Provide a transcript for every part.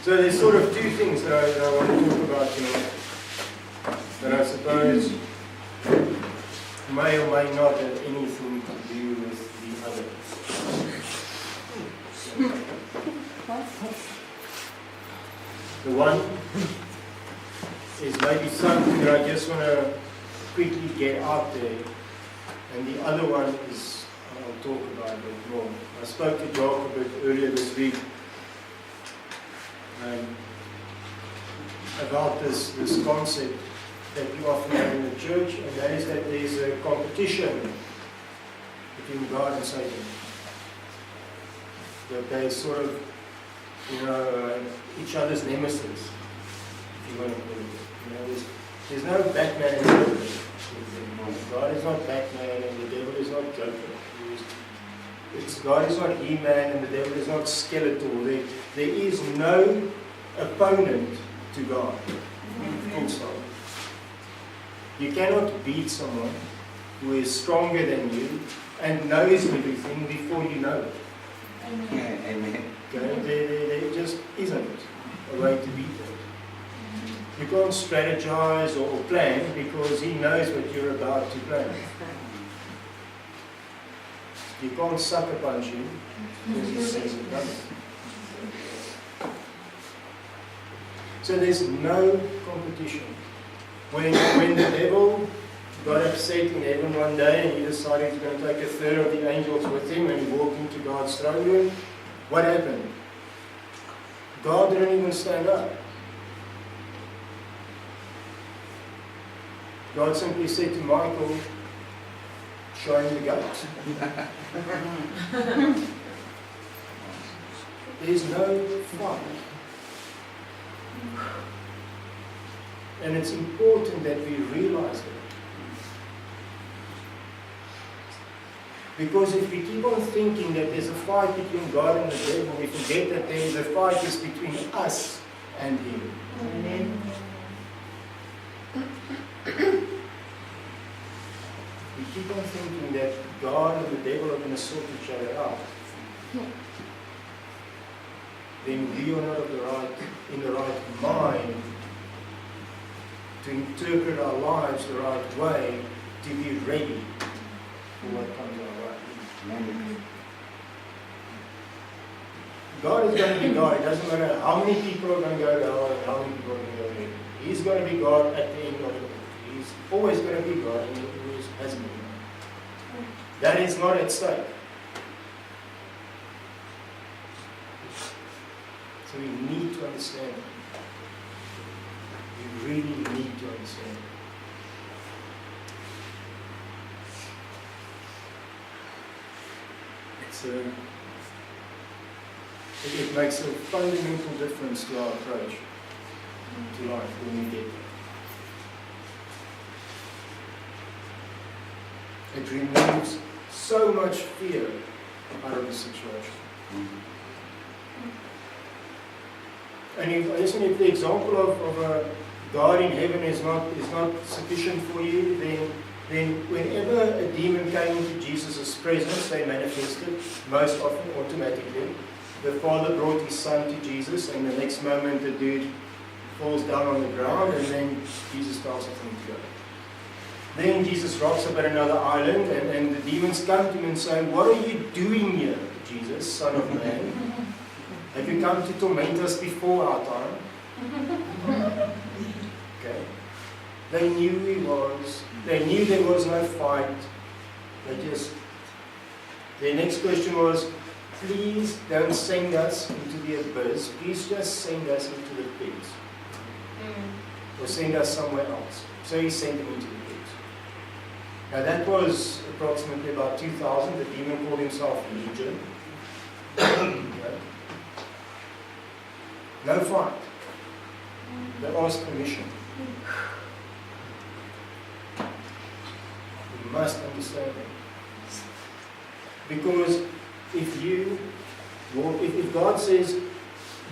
So there's sort of two things that I want to talk about tonight, that I suppose may or may not have anything to do with the other. The one is maybe something that I just want to quickly get out there, and the other one is, I'll talk about a bit more. I spoke to Jock a bit earlier this week about this concept that we often have in the church, and that is that there's a competition between God and Satan. That they sort of, each other's nemesis, if you want to put it. There's no Batman in the world. God is not Batman and the devil is not Joker. God is not He-Man and the devil is not Skeletor. There is no opponent to God. Full stop. You cannot beat someone who is stronger than you and knows everything before you know it. Amen. Okay? There just isn't a way to beat it. You can't strategize or plan because he knows what you're about to plan. You can't sucker punch him because he sees it coming. So there's no competition. When the devil got upset in heaven one day and he decided he's going to take a third of the angels with him and he walked into God's throne room, what happened? God didn't even stand up. God simply said to Michael, show him the goat. There's no fight. And it's important that we realize that. Because if we keep on thinking that there's a fight between God and the devil, we forget that there is a fight is between us and Him. Amen. We keep on thinking that God and the devil are going to sort each other out. Then we are not in the right mind to interpret our lives the right way, to be ready for what comes our way. God is going to be God. It doesn't matter how many people are going to go to hell and how many people are going to go to heaven. He's going to be God at the end of it. He's always going to be God, and He always has been. That is not at stake. So we need to understand. We really need to understand. It makes a fundamental difference to our approach to life when we get there. It removes so much fear out of the situation. And if the example of a God in heaven is not sufficient for you, then whenever a demon came into Jesus' presence, they manifested, most often automatically. The father brought his son to Jesus, and the next moment the dude falls down on the ground, and then Jesus tells him to go. Then Jesus rocks up at another island, and the demons come to him and say, "What are you doing here, Jesus, Son of Man? Have you come to torment us before our time?" Okay. They knew who he was. They knew there was no fight. Their next question was, "Please don't send us into the abyss. Please just send us into the pigs. Or send us somewhere else." So he sent them into the pigs. Now that was approximately about 2000. The demon called himself Legion. Okay. No fight. They asked permission. You must understand that. Because if God says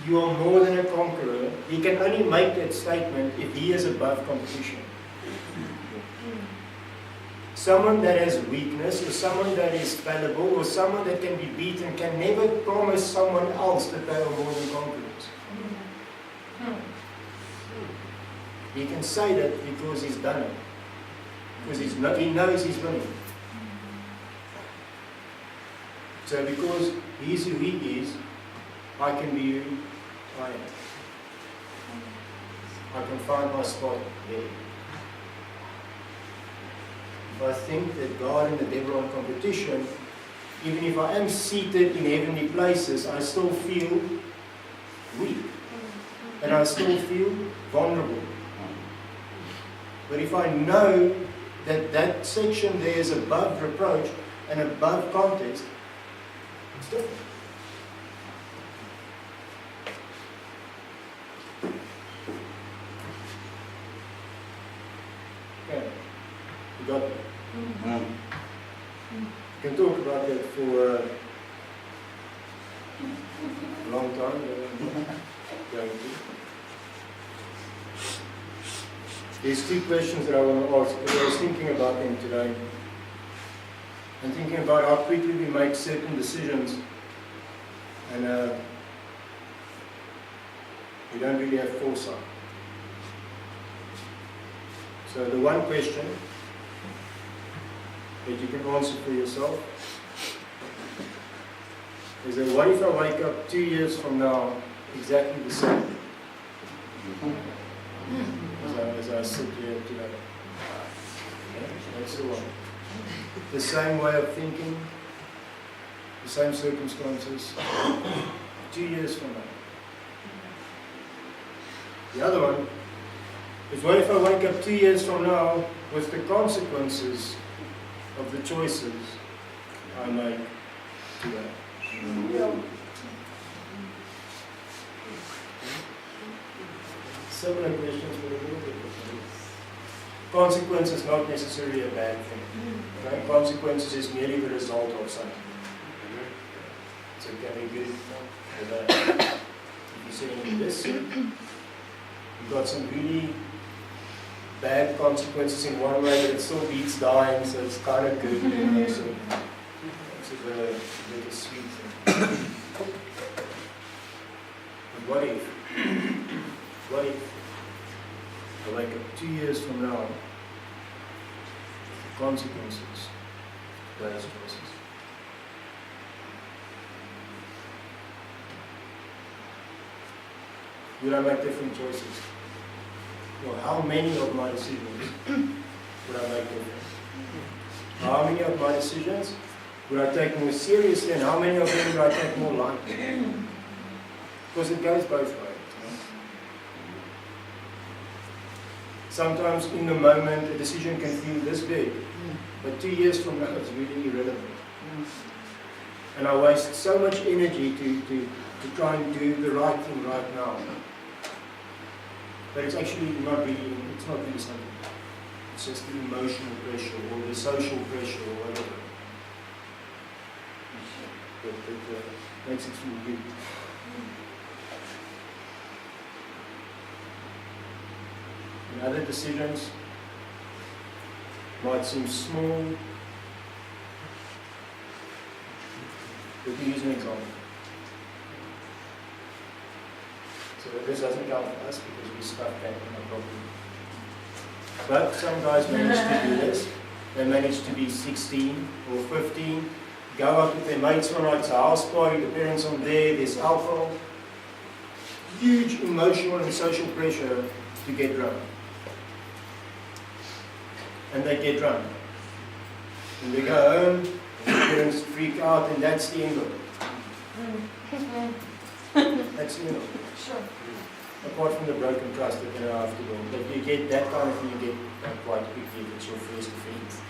you are more than a conqueror, He can only make that statement if He is above competition. Someone that has weakness, or someone that is fallible, or someone that can be beaten, can never promise someone else that they are more than conquerors. He can say that because he's done it. Because he knows he's winning. So because he's who he is, I can be who I am. I can find my spot there. If I think that God and the devil are in competition, even if I am seated in heavenly places, I still feel weak. And I still feel vulnerable. But if I know that that section there is above reproach and above contest, it's different. Okay, you got that? You can talk about that for a long time. Going to. There's two questions that I want to ask, because I was thinking about them today. I'm thinking about how quickly we make certain decisions, and we don't really have foresight. So the one question that you can answer for yourself is that what if I wake up 2 years from now exactly the same as I sit here today? That's the one. The same way of thinking, the same circumstances, 2 years from now. The other one is, what if I wake up 2 years from now with the consequences of the choices I make today? Similar questions, but a little bit different. Consequence is not necessarily a bad thing. Okay? Consequences is merely the result of something. So it can be good or bad. If you're sitting in this seat, you've got some really bad consequences in one way, but it still beats dying, so it's kind of good. So it's a little sweet thing. But what if I wake up 2 years from now, the consequences of those choices? Would I make different choices? Well, how many of my decisions would I make different? How many of my decisions would I take more seriously, and how many of them would I take more lightly? Because it goes both ways. Sometimes in the moment a decision can feel this big, but 2 years from now it's really irrelevant. And I waste so much energy to try and do the right thing right now. But it's actually not really something. It's just the emotional pressure or the social pressure or whatever that makes it feel good. And other decisions might seem small, but we use an example. So this doesn't count for us because we stuck that in our property. But some guys manage to do this. They manage to be 16 or 15, go out with their mates one night, it's a house party, the parents are there, there's alcohol. Huge emotional and social pressure to get drunk. And they get drunk. And they go home, and the parents freak out, and that's the end of it. That's the end of it. Sure. Apart from the broken trust that they have to build. But you get that kind of thing, you get quite quickly if it's your first offense.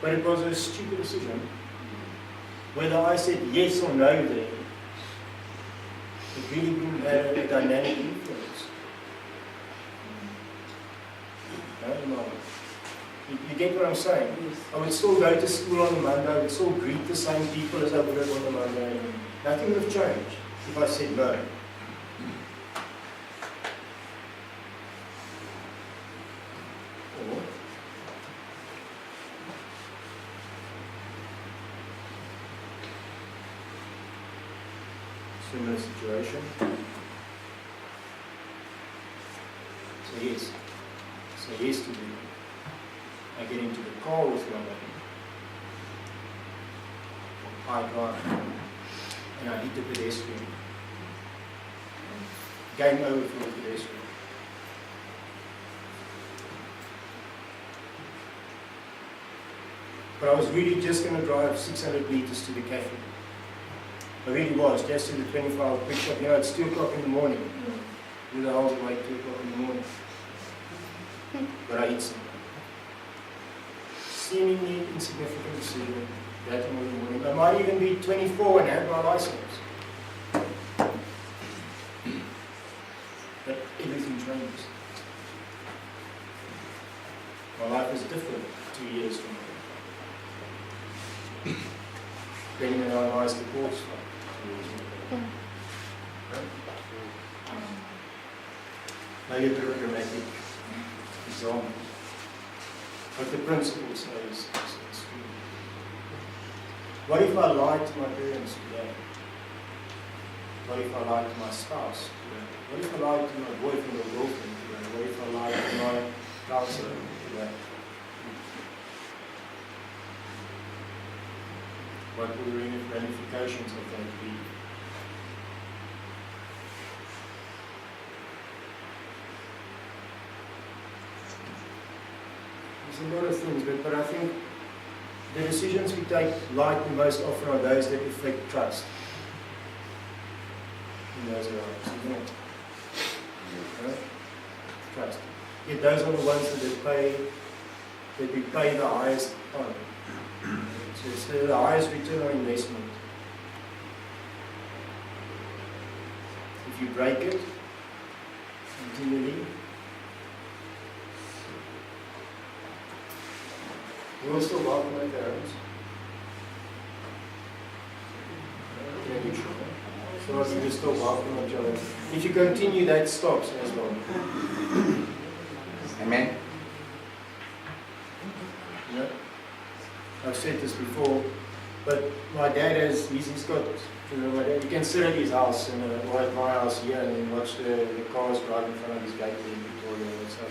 But it was a stupid decision. Whether I said yes or no there, it really didn't have a dynamic influence. No. You get what I'm saying? I would still go to school on the Monday, I would still greet the same people as I would have on the Monday. Nothing would have changed. if I said no? Or similar situation. So yes. So yesterday, I get into the car with my lady. I drive and I hit the pedestrian. Game over for the pedestrian. But I was really just going to drive 600 meters to the cafe. I really was, just to the 25 quick shop. You know, it's 2 o'clock in the morning. Do the whole way 2 o'clock in the morning. But I hit something. Seemingly insignificant decision that morning. I might even be 24 and have my license. But everything changes. My life is different 2 years from now. Depending on how nice the course are 2 years from now. Maybe a bit of dramatic example. But the principle says it's true. What if I lied to my parents today? What if I lied to my spouse today? What if I lied to my boyfriend or girlfriend today? What if I lied to my counselor today? What will the ramifications of that be? There's a lot of things, but I think the decisions we take lightly most often are those that affect trust in those around us, isn't it? Right? Trust. Yet those are the ones that we pay the highest on. So it's the highest return on investment. If you break it continually, you will still welcome my parents. Maybe sure. So I think you still welcome each other. If you continue, that stops as well. Amen. Yeah. I've said this before, but my dad he's got, my dad, you can sit at his house and or at my house here and then watch the cars drive in front of his gate in Victoria. So,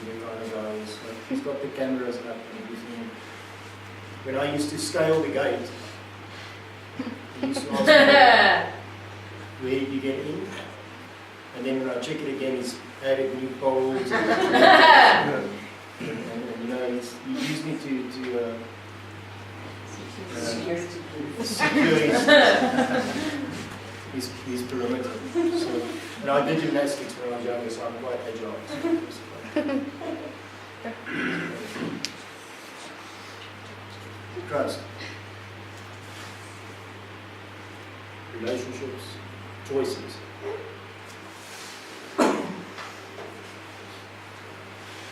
kind of guys. He's got the cameras up and everything. When I used to scale the gate, he used to ask me, where did you get in? And then when I check it again, he's added new poles. And you know, he used me to secure his perimeter. So, and I did gymnastics when I was younger, so I'm quite agile. Trust. Relationships, choices.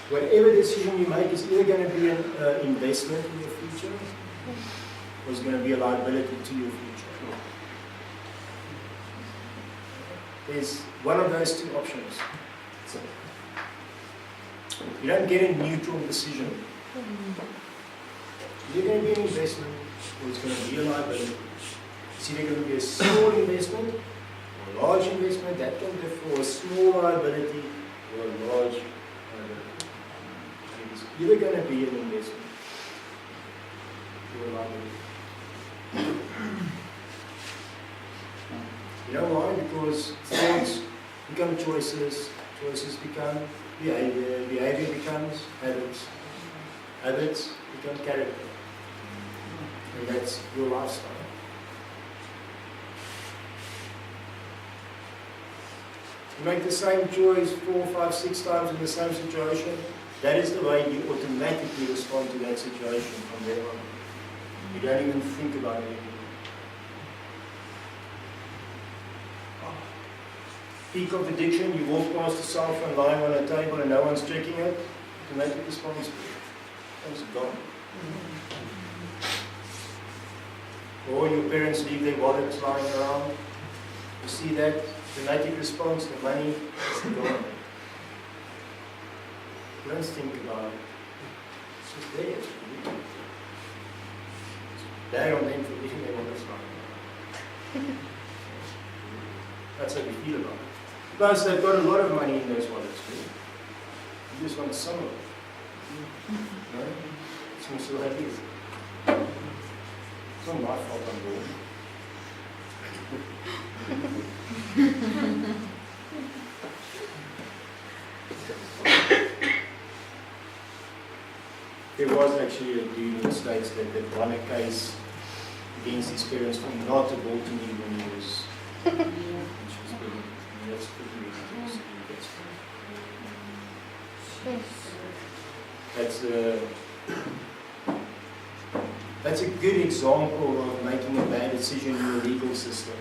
Whatever decision you make is either going to be an investment in your future or it's going to be a liability to your future. There's one of those two options. You don't get a neutral decision. It's either going to be an investment or it's going to be a liability. It's either going to be a small investment or a large investment. That can differ, or a small liability or a large liability. It's either going to be an investment or a liability. You know why? Because thoughts become choices, choices become behavior, behavior becomes habits, habits become character. And that's your lifestyle. You make the same choice 4, 5, 6 times in the same situation, that is the way you automatically respond to that situation from there on. You don't even think about it anymore. Peak of addiction, you walk past a cell phone lying on a table and no one's checking it, automatic response, it's gone. Or your parents leave their wallets lying around, You see that dramatic response, the money is gone. Don't think about it. It's just there. It's bad on them for giving them all this money. That's how we feel about it. Plus, they've got a lot of money in those wallets. You just want some of it. No? Some still have it. It's not my fault I'm born. There was actually a dude in the States that won a case against his parents for not aborting him when he was that's pretty ridiculous. That's a good example of making a bad decision in the legal system.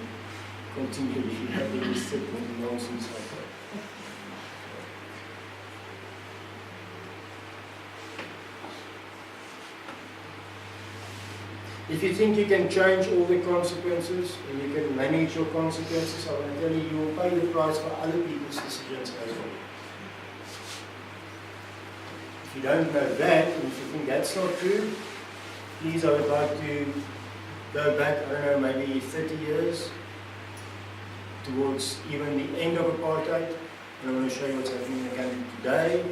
Continually having this nonsense like that. If you think you can change all the consequences and you can manage your consequences, I want to tell you, you will pay the price for other people's decisions as well. If you don't know that, and if you think that's not true, please, I would like to go back, I don't know, maybe 30 years towards even the end of apartheid. And I want to show you what's happening in the country today.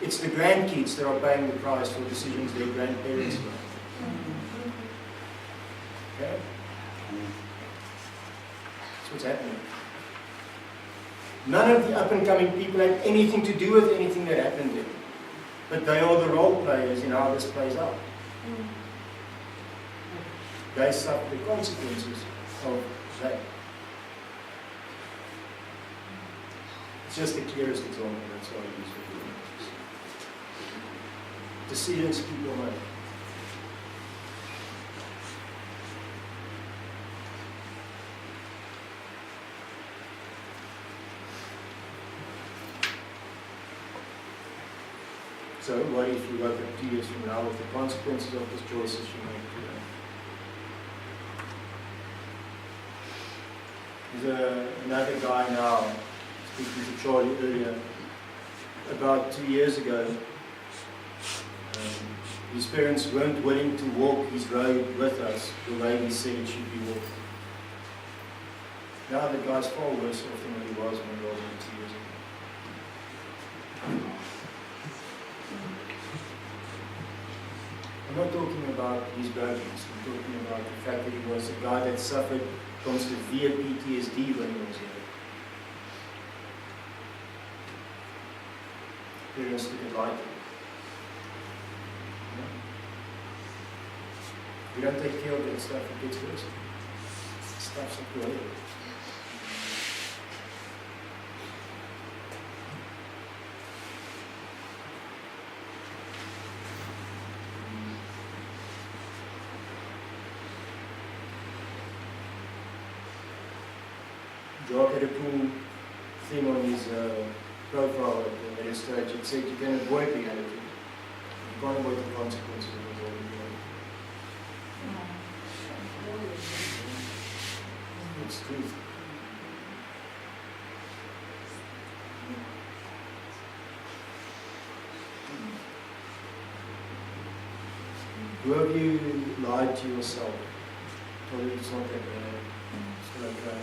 It's the grandkids that are paying the price for decisions their grandparents made. Okay? That's what's happening. None of the up-and-coming people had anything to do with anything that happened there. But they are the role players in how this plays out. They suffer the consequences of that. It's just the clearest example, that's why I use it. Decisions people make. So what if you woke up 2 years from now with the consequences of the choices you make today? There's another guy now, speaking to Charlie earlier, about 2 years ago. His parents weren't willing to walk his road with us the way he said it should be walked. Now the guy's far worse off than what he was when he was 2 years ago. I'm not talking about his brokenness, I'm talking about the fact that he was a guy that suffered from severe PTSD when he was young. Parents took it lightly. If you don't take care of that stuff, it gets worse. Stuff's up your head. Jock had a cool thing on his profile at his stage. It said you can avoid reality. You can't avoid the consequences of it all. It's truth. Who have you lied to yourself? Told you it's not that bad. It's not okay.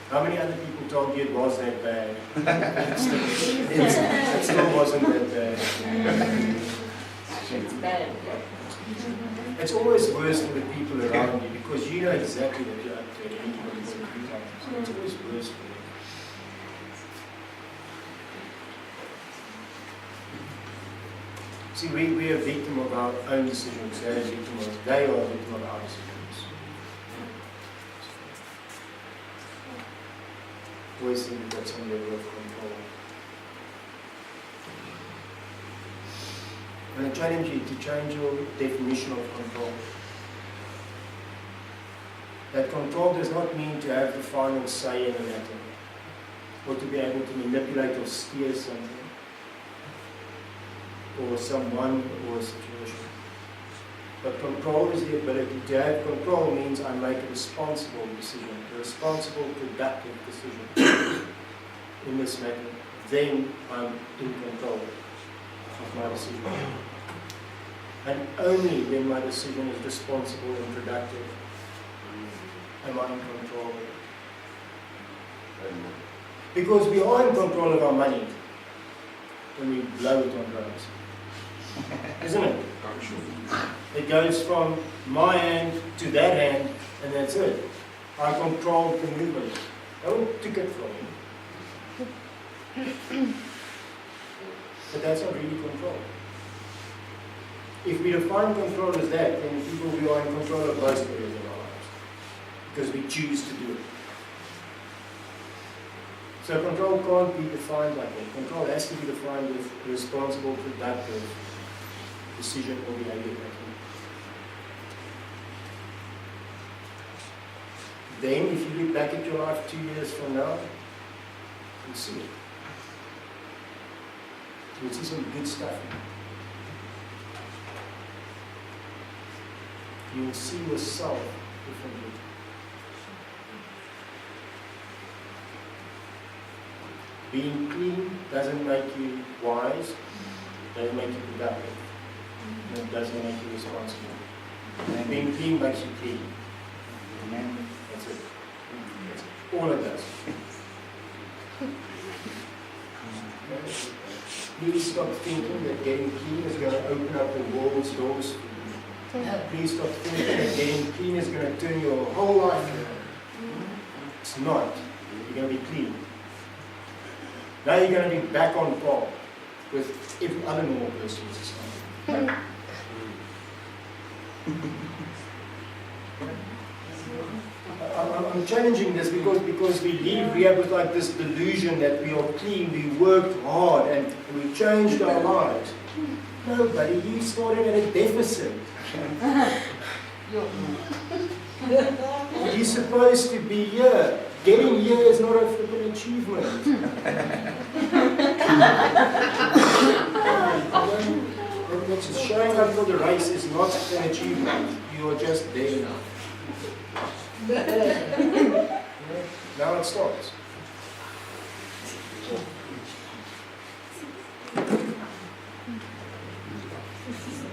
How many other people told you it was that bad? It still wasn't that bad. It's bad. It's always worse for the people around you because you know exactly what you're up to at any point. So it's always worse for them. See, we are a victim of our own decisions. They are a victim of our decisions. Always think you've got some level of control. And I challenge you to change your definition of control. That control does not mean to have the final say in a matter, or to be able to manipulate or steer something, or someone, or a situation. But control is the ability to have control means I make a responsible decision, a responsible, productive decision in this matter. Then I'm in control of my decision. And only when my decision is responsible and productive am I in control. Because we are in control of our money when we blow it on drugs. Isn't it? It goes from my hand to that hand, and that's it. I control the movement. Don't take it from me. But that's not really control. If we define control as that, then people we are in control of most areas of our lives. Because we choose to do it. So control can't be defined like that. Control has to be defined with responsible, productive decision or behavior making. Then, if you look back at your life 2 years from now, you'll see it. You'll see some good stuff. You'll see yourself differently. Being clean doesn't make you wise, doesn't make you productive, and it doesn't make you responsible. And being clean makes you clean. Amen. That's it. That's it. All it does. Please stop thinking that getting clean is going to open up the world's doors for you. Please stop thinking that getting clean is going to turn your whole life around. It's not. You're going to be clean. Now you're going to be back on par with every other normal person in society. I'm challenging this because we leave here with like this delusion that we are clean, we worked hard and we changed our lives. No, buddy, you started at a deficit. You're supposed to be here. Getting here is not a flipping achievement. That's showing up for the race is not an achievement. You are just there now. Now it starts.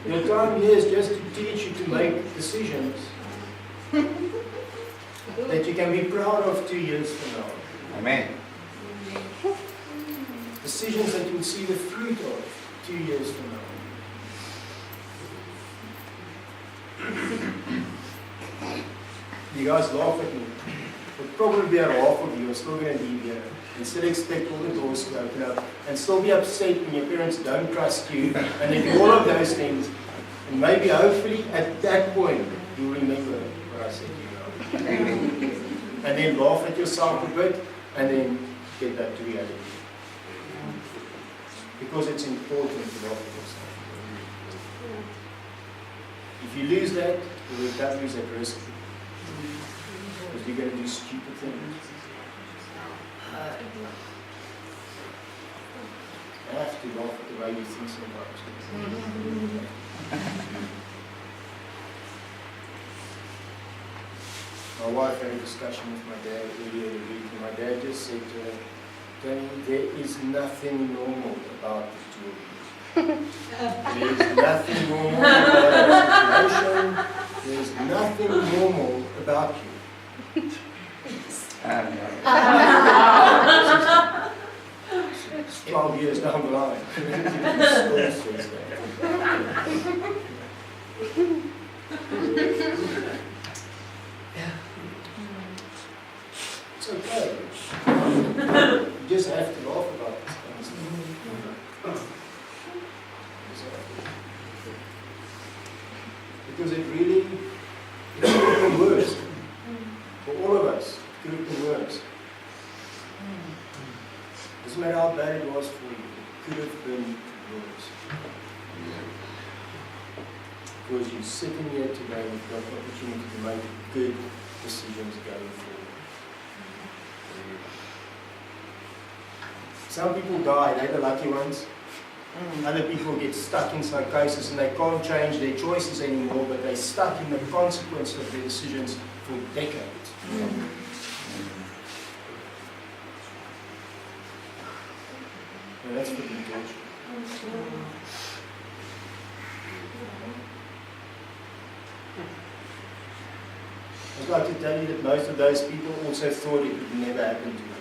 Your time here is just to teach you to make decisions that you can be proud of 2 years from now. Amen. Decisions that you'll see the fruit of 2 years from now. You guys laugh at me. But probably about half of you are still going to leave here and still expect all the doors to open up and still be upset when your parents don't trust you and they do all of those things. And maybe, hopefully, at that point, you'll remember what I said to you. And then laugh at yourself a bit and then get back to reality. Because it's important to laugh at yourself. If you lose that, you will lose that risk. Because you're going to do stupid things. I have to laugh at the way you think sometimes. My wife had a discussion with my dad earlier in the week, and my dad just said to her, Danny, there is nothing normal about the two of you. There is nothing normal about the situation. There is nothing normal about you. It's 12 years down the line. Still says that. It's okay. You just have to laugh about this kind of stuff. Because it really, it could have been worse. For all of us, it could have been worse. Doesn't matter how bad it was for you, it could have been worse. Because you're sitting here today and you've got the opportunity to make good decisions going forward. Some people die, they're the lucky ones. Other people get stuck in psychosis and they can't change their choices anymore, but they're stuck in the consequence of their decisions for decades. And that's freaking torture. I'd like to tell you that most of those people also thought it would never happen to them.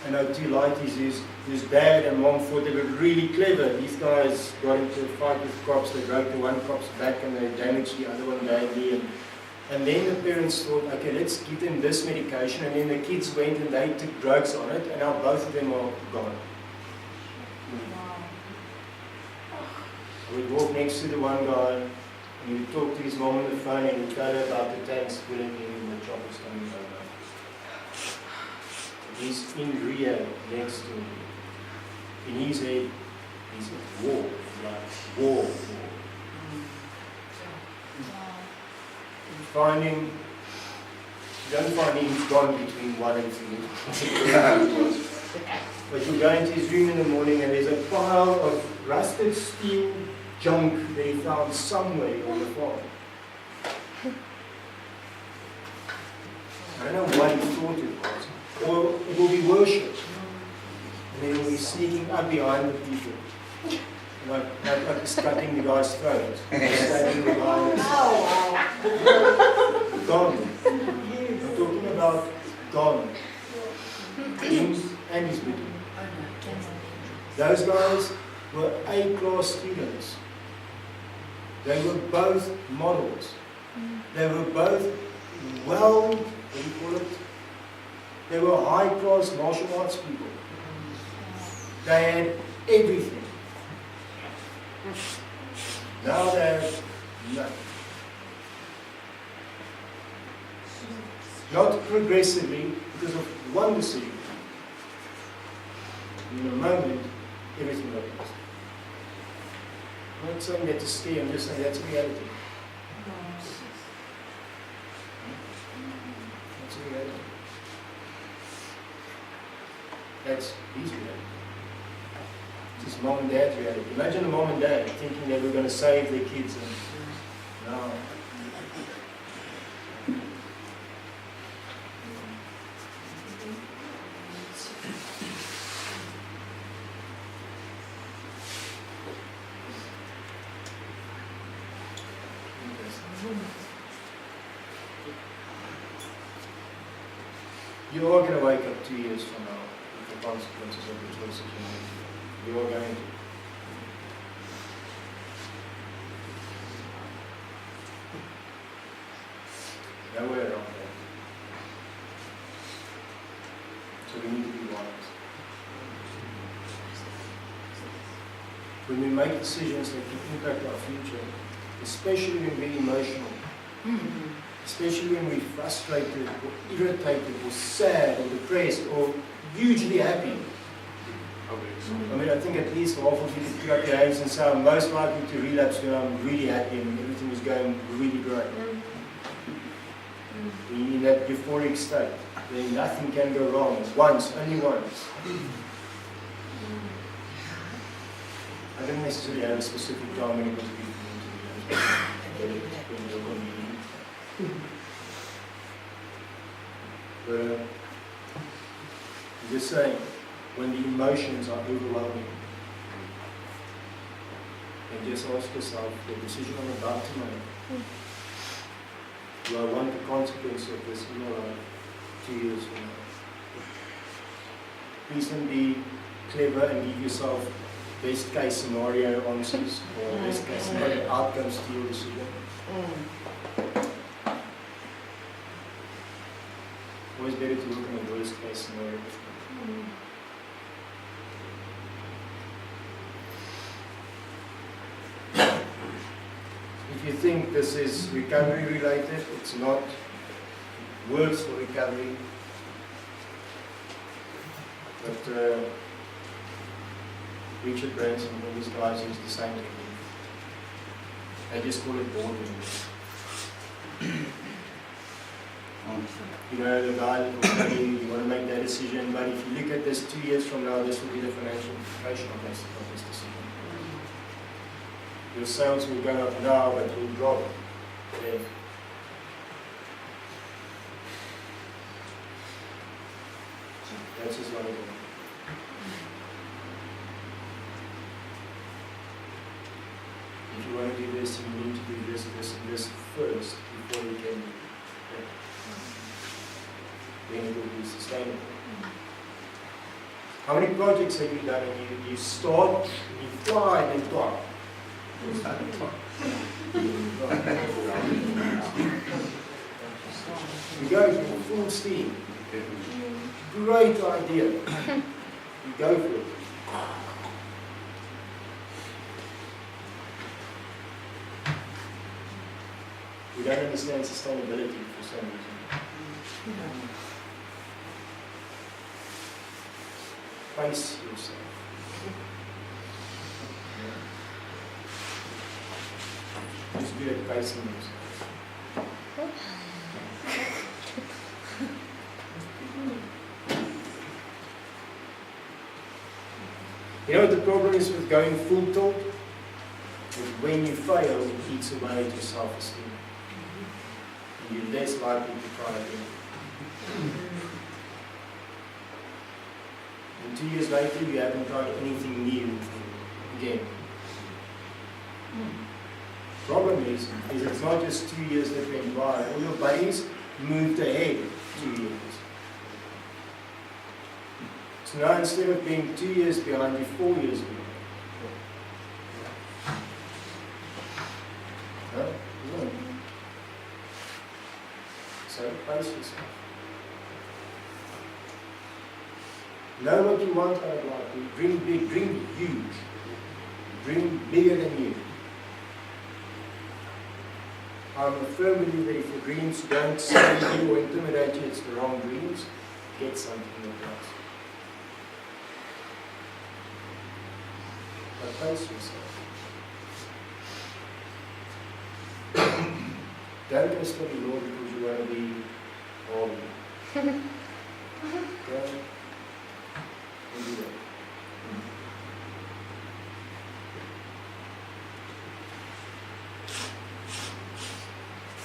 I know two lighties whose dad and mom thought they were really clever. These guys got into a fight with cops, they broke the one cop's back and they damaged the other one badly. And then the parents thought, okay, let's give them this medication. And then the kids went and they took drugs on it, and now both of them are gone. I would walk next to the one guy, and he would talk to his mom on the phone, and he'd tell her about the tanks pulling in and the choppers coming over. He's in rehab next to me. In his head, he's at war. Like war. Find him. You don't find him, he's gone between 1 and 3. But you go into his room in the morning and there's a pile of rusted steel junk that he found somewhere on the farm. I don't know what he thought it was. Or it will be worship. And then he'll be sneaking up behind the people. Like cutting the guy's throat. Stabbing the guy. Gone. I'm talking about gone. Him and his widow. Those guys were A-class students. They were both models. They were both what do you call it? They were high-class martial arts people. They had everything. Now they have nothing. Not progressively, because of one decision. In a moment, everything got lost. I'm not saying that to stay, I'm just saying that's reality. That's reality. That's his reality. It's his mom and dad's reality. Imagine a mom and dad thinking they were going to save their kids and no. You are going to wake up 2 years from now with the consequences of the choices you made. You are going to. Nowhere around that. So we need to be wise. When we make decisions that can impact our future, especially when we're emotional, especially when we're frustrated or irritated or sad or depressed or hugely happy. I mean, I think at least half of you could put up your hands and say, I'm most likely to relapse when I'm really happy and everything is going really great. In that euphoric state, then nothing can go wrong. Once, only once. I don't necessarily have a specific time when it was beautiful. But I'm just saying, when the emotions are overwhelming, and just ask yourself, the decision I'm about to make, do I want the consequence of this in my life 2 years from now? Please don't be clever and give yourself best case scenario answers or best case scenario outcomes to your decision. Always better to look at the worst case scenario. If you think this is recovery related, it's not. It works for recovery. But Richard Branson and all these guys use the same technique. They just call it boarding. You know, the guy that will tell you, you want to make that decision, but if you look at this 2 years from now, this will be the financial implication of this decision. Your sales will go up now, but will drop then. That's just one of them. If you want to do this, you need to do this, this, and this first before you can do that. Then it will be sustainable. How many projects have you done and you start, you fly, and then fly? You go full steam. Great idea. You go for it. We don't understand sustainability for some reason. Face yourself. Just good at facing yourself. You know what the problem is with going full tilt? When you fail, it eats away at your self-esteem. And you're less likely to try again. And 2 years later, you haven't tried anything new again. Problem is it's not just 2 years that went by. All your buddies moved ahead 2 years. So now instead of being 2 years behind, you're 4 years behind. No? No. So face yourself. Know what you want out of life. Dream big, dream huge. Dream bigger than you. I'm a firm believer that if your dreams don't scare you or intimidate you, it's the wrong dreams. Get something that does. But face yourself. Don't go study law because you want to be holy. Go and do that.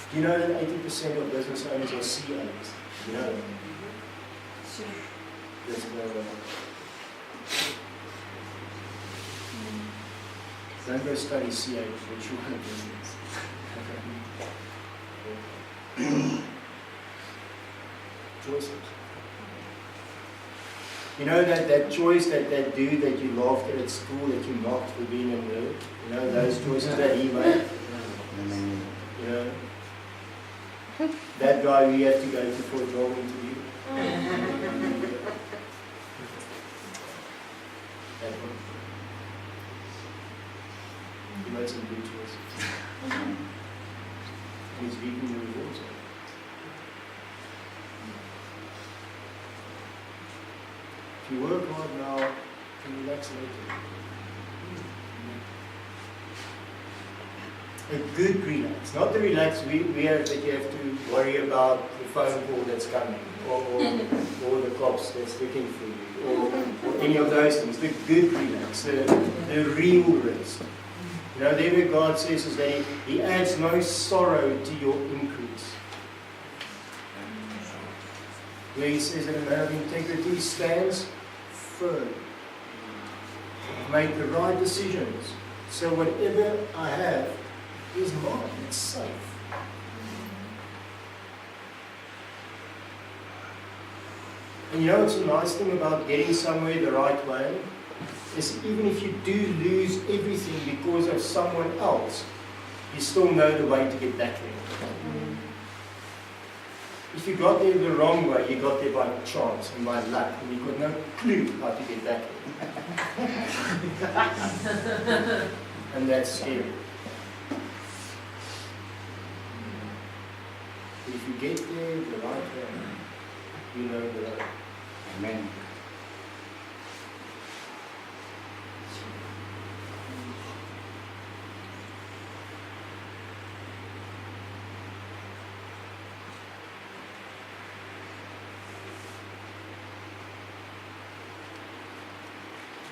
Do you know that 80% of business owners are CAs? You know that? Sure. There's no Don't go study CA, which you want to do. Choices. You know that choice, that dude that you laughed at school, that you mocked for being a nerd? You know, those choices that he made? You know? That guy we have to go to for a job interview. That one. He made some good choices. And he's reaping the rewards. If you work hard now, you can relax later. A good relax, not the relax we have that you have to worry about the phone call that's coming, or the cops that's looking for you, or any of those things. The good relax, the real rest. You know, there where God says is that He adds no sorrow to your increase. Where He says that a man of integrity stands firm. Make the right decisions. So whatever I have is mine. It's safe. And you know what's a nice thing about getting somewhere the right way? Is even if you do lose everything because of someone else, you still know the way to get back there. If you got there the wrong way, you got there by chance and by luck, and you got no clue how to get back there. And that's scary. But if you get there the right way, you know the way. Amen.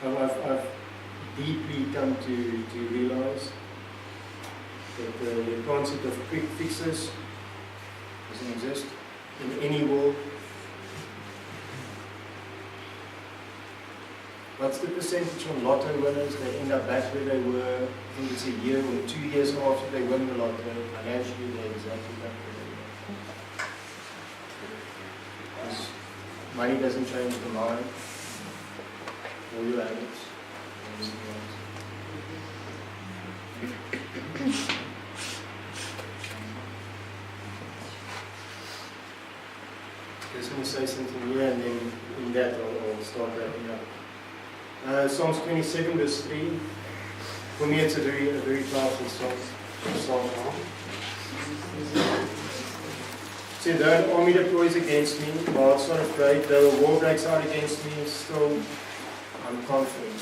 I've deeply come to realize that the concept of quick fixes doesn't exist in any world. What's the percentage on lotto winners? They end up back where they were, I think it's a year or 2 years after they win the lotto. Financially, they're exactly back where they were. Because money doesn't change the mind, or your habits, or anything else. I just want to say something here, and then in that I'll start wrapping up. Psalms 27 verse 3. For me it's a very powerful song. It said, though an army deploys against me, my heart's not afraid. Though a war breaks out against me, still I'm confident.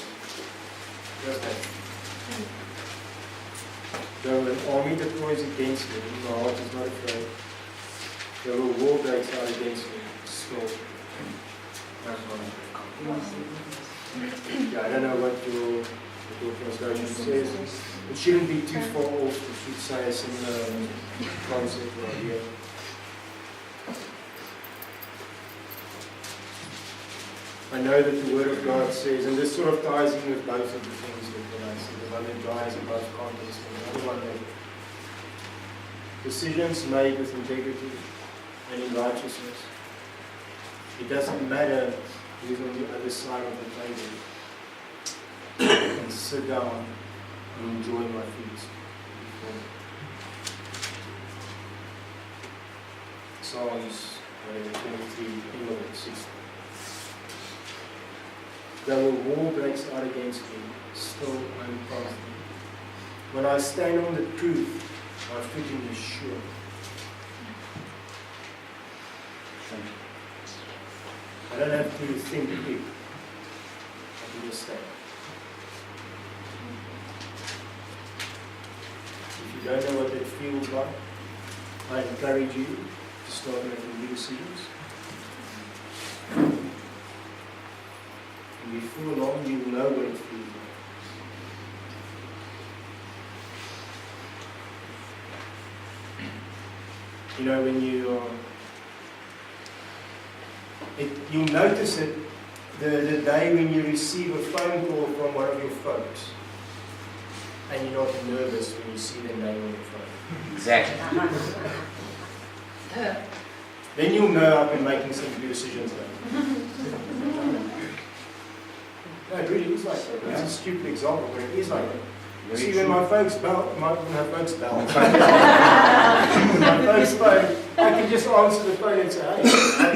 Just that. Though an army deploys against me, my heart is not afraid. Though a war breaks out against me, still I'm confident. Yeah, I don't know what your translation says. It shouldn't be too far off. It should say a similar concept or idea. I know that the Word of God says, and this sort of ties in with both of the things that I said, the one that drives in both contexts, and the other one that decisions made with integrity and in righteousness. It doesn't matter who's on the other side of the table, and sit down and enjoy my feast. Psalms 23, 6. Though a war breaks out against me, still I'm confident. When I stand on the truth, my footing is sure. I don't have to think big. I can just stand. If you don't know what that feels like, I encourage you to start making new decisions. And before long, you will know what it feels like. You know, when you you'll notice it the day when you receive a phone call from one of your folks, and you're not nervous when you see their name on the phone. Exactly. Then you'll know I've been making some good decisions now. No, it really is like that. It's a stupid example, but it is like that. Very See, true. when my folks phone, my folks phone, I can just answer the phone and say, hey, I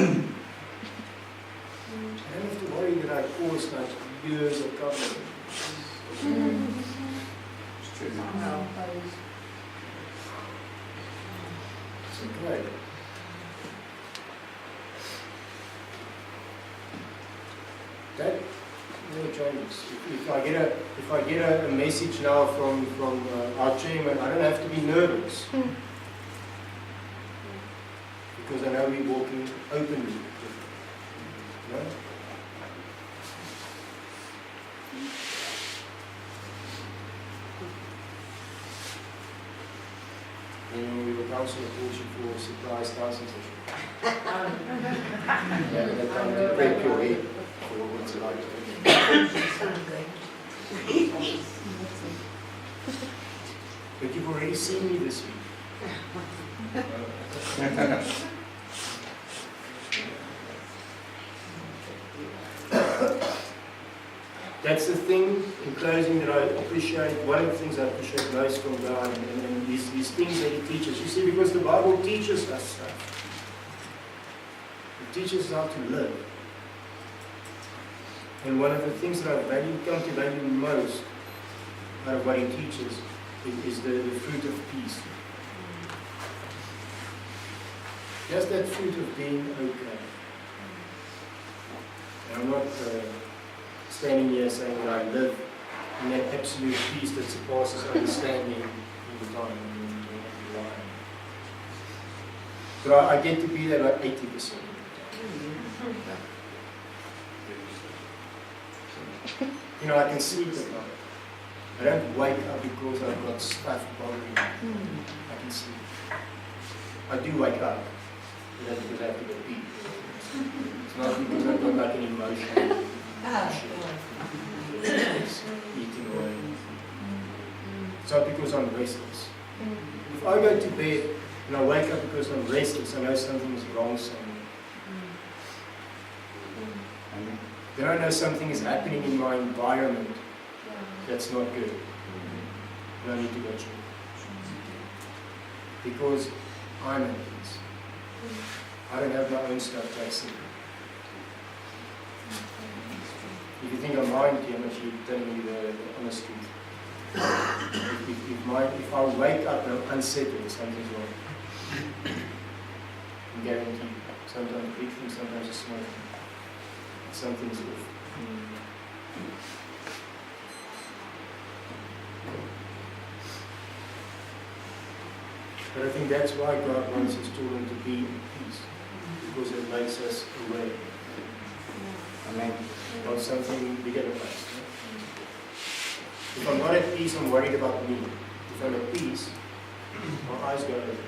don't have to worry that I caused like years of trouble. It's true. It's okay. That never changes. If I get a message now from our chairman, I don't have to be nervous because I know we're walking openly. No? And we will counsel a portion for a surprise counseling session. Yeah, that time to prep your head for what's it like. But you've already seen me this week. That's the thing, in closing, that I appreciate, one of the things I appreciate most from God, and these things that He teaches. You see, because the Bible teaches us stuff. It teaches us how to live. And one of the things that I come to value most out of what He teaches is the fruit of peace. Just that fruit of being okay. And I'm not standing here saying that I live in that absolute peace that surpasses understanding all the time. But I get to be there about 80% of the time. You You know, I can sleep at night. I don't wake up because I've got stuff bothering me. I can sleep. I do wake up, but that's because I have to go pee. It's not because I've got like an emotion. It's eating away. It's not because I'm restless. If I go to bed and I wake up because I'm restless, I know something is wrong somewhere. Then I know something is happening in my environment that's not good. And I need to go check. Because I'm at peace. I don't have my own stuff chasing. If you think I'm lying to you, I'm actually telling you the honest truth. If I wake up and I'm unsettled, something's wrong. I guarantee you. Sometimes breathing, sometimes it's smoking. Something's off. But I think that's why God wants His children to be in peace, because it makes us aware. Amen. Not something bigger than us. If I'm not at peace, I'm worried about me. If I'm at peace, my eyes go open.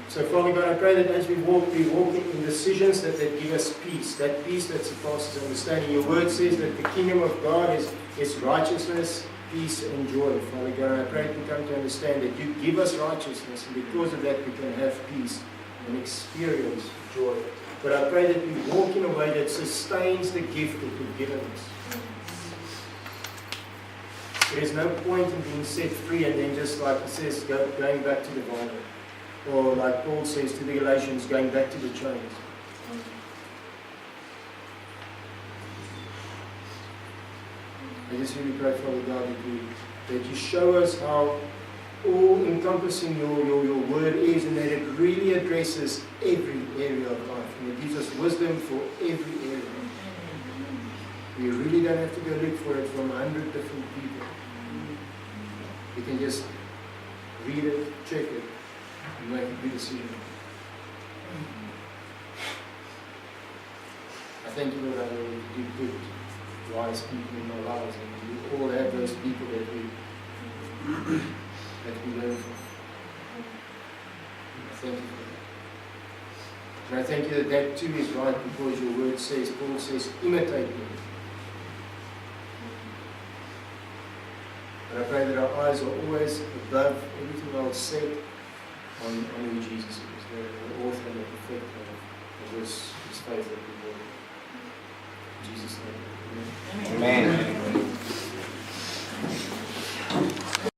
So Father God, I pray that as we walk in decisions that give us peace, that peace that surpasses understanding. Your word says that the kingdom of God is righteousness, peace and joy. Father God, I pray that we come to understand that you give us righteousness, and because of that we can have peace and experience joy. But I pray that we walk in a way that sustains the gift that you've given us. There is no point in being set free and then just like it says, going back to the bondage. Or like Paul says to the Galatians, going back to the chains. I just really pray, Father God, that you show us how all-encompassing your word is, and that it really addresses every area of life. And it gives us wisdom for every area. We really don't have to go look for it from 100 different people. We can just read it, check it, and make a good decision. I thank you, Lord, that you put wise people in our lives, and we all have those people that we learn from. I thank you for that. And I thank you that too is right, because your word says, Paul says, imitate me. But I pray that our eyes are always above everything else set on who Jesus is, the author and the perfecter of this faith that we walk. In Jesus' name. Amen. Amen.